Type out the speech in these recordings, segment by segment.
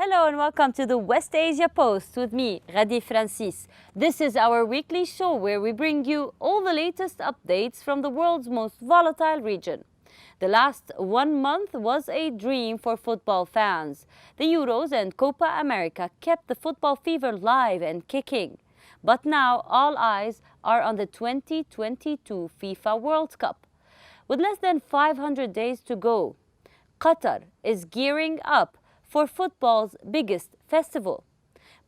Hello and welcome to the West Asia Post with me, Ghadi Francis. This is our weekly show where we bring you all the latest updates from the world's most volatile region. The last 1 month was a dream for football fans. The Euros and Copa America kept the football fever live and kicking. But now all eyes are on the 2022 FIFA World Cup. With less than 500 days to go, Qatar is gearing up for football's biggest festival.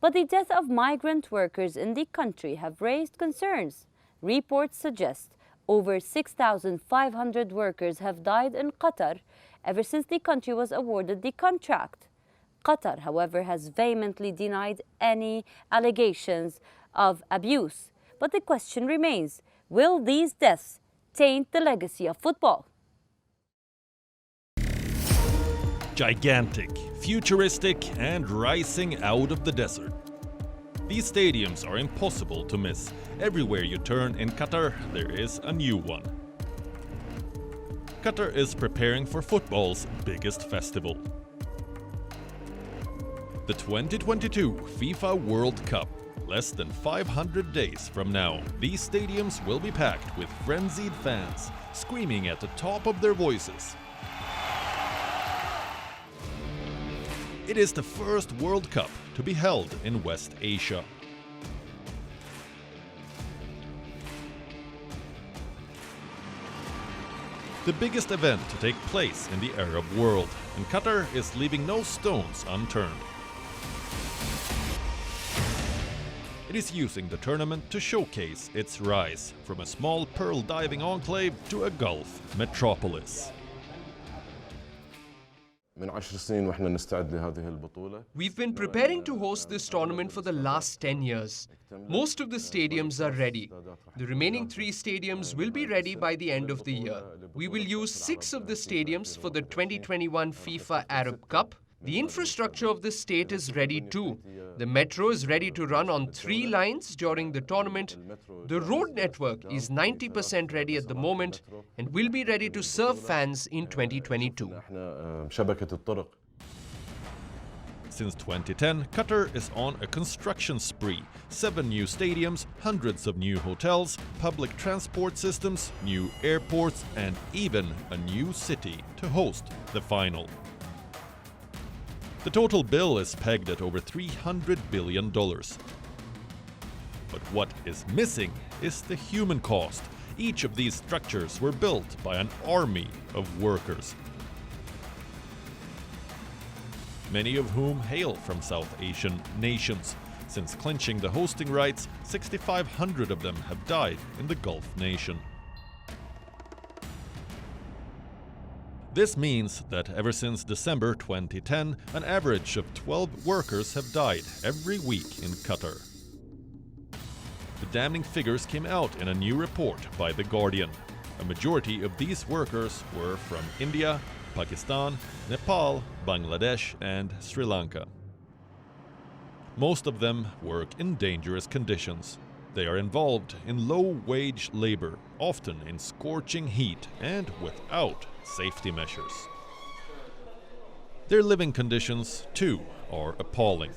But the death of migrant workers in the country have raised concerns. Reports suggest over 6,500 workers have died in Qatar ever since the country was awarded the contract. Qatar, however, has vehemently denied any allegations of abuse. But the question remains, will these deaths taint the legacy of football? Gigantic, futuristic, and rising out of the desert. These stadiums are impossible to miss. Everywhere you turn in Qatar, there is a new one. Qatar is preparing for football's biggest festival. The 2022 FIFA World Cup. Less than 500 days from now, these stadiums will be packed with frenzied fans, screaming at the top of their voices. It is the first World Cup to be held in West Asia. The biggest event to take place in the Arab world, and Qatar is leaving no stones unturned. It is using the tournament to showcase its rise from a small pearl diving enclave to a Gulf metropolis. We've been preparing to host this tournament for the last 10 years. Most of the stadiums are ready. The remaining 3 stadiums will be ready by the end of the year. We will use 6 of the stadiums for the 2021 FIFA Arab Cup. The infrastructure of the state is ready too. The metro is ready to run on 3 lines during the tournament. The road network is 90% ready at the moment and will be ready to serve fans in 2022. Since 2010, Qatar is on a construction spree. 7 new stadiums, hundreds of new hotels, public transport systems, new airports, and even a new city to host the final. The total bill is pegged at over $300 billion. But what is missing is the human cost. Each of these structures were built by an army of workers, many of whom hail from South Asian nations. Since clinching the hosting rights, 6,500 of them have died in the Gulf nation. This means that ever since December 2010, an average of 12 workers have died every week in Qatar. The damning figures came out in a new report by The Guardian. A majority of these workers were from India, Pakistan, Nepal, Bangladesh, and Sri Lanka. Most of them work in dangerous conditions. They are involved in low-wage labor, often in scorching heat and without safety measures. Their living conditions, too, are appalling.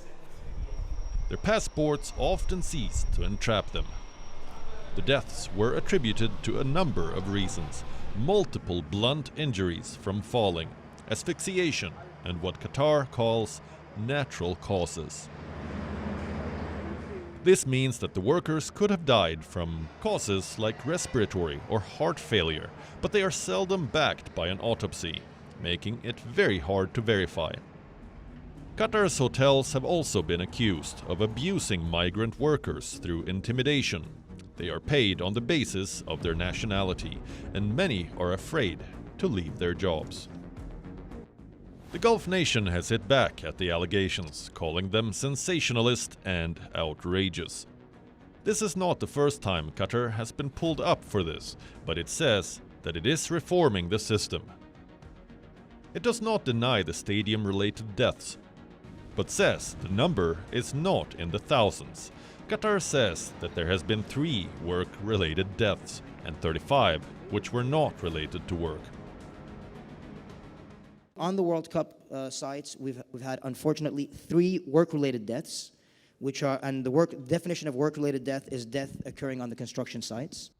Their passports often cease to entrap them. The deaths were attributed to a number of reasons: multiple blunt injuries from falling, asphyxiation, and what Qatar calls natural causes. This means that the workers could have died from causes like respiratory or heart failure, but they are seldom backed by an autopsy, making it very hard to verify. Qatar's hotels have also been accused of abusing migrant workers through intimidation. They are paid on the basis of their nationality, and many are afraid to leave their jobs. The Gulf nation has hit back at the allegations, calling them sensationalist and outrageous. This is not the first time Qatar has been pulled up for this, but it says that it is reforming the system. It does not deny the stadium-related deaths, but says the number is not in the thousands. Qatar says that there has been 3 work-related deaths and 35 which were not related to work. On the World Cup sites, we've had unfortunately 3 work-related deaths, and the definition of work-related death is death occurring on the construction sites.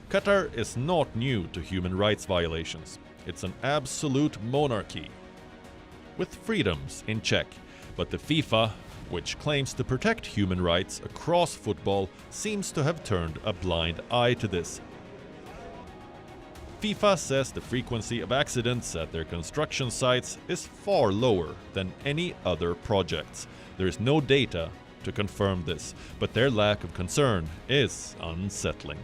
Qatar is not new to human rights violations. It's an absolute monarchy, with freedoms in check. But the FIFA, which claims to protect human rights across football, seems to have turned a blind eye to this. FIFA says the frequency of accidents at their construction sites is far lower than any other projects. There is no data to confirm this, but their lack of concern is unsettling.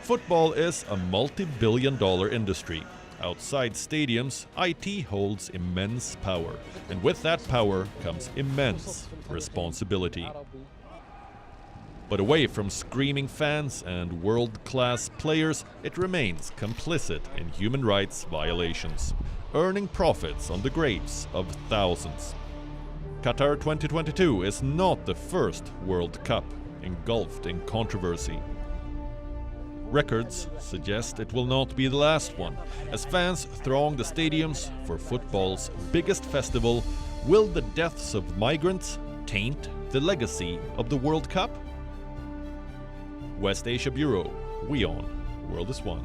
Football is a multi-billion-dollar industry. Outside stadiums, IT holds immense power, and with that power comes immense responsibility. But away from screaming fans and world-class players, it remains complicit in human rights violations, earning profits on the graves of thousands. Qatar 2022 is not the first World Cup engulfed in controversy. Records suggest it will not be the last one. As fans throng the stadiums for football's biggest festival, will the deaths of migrants taint the legacy of the World Cup? West Asia Bureau, WION, World is One.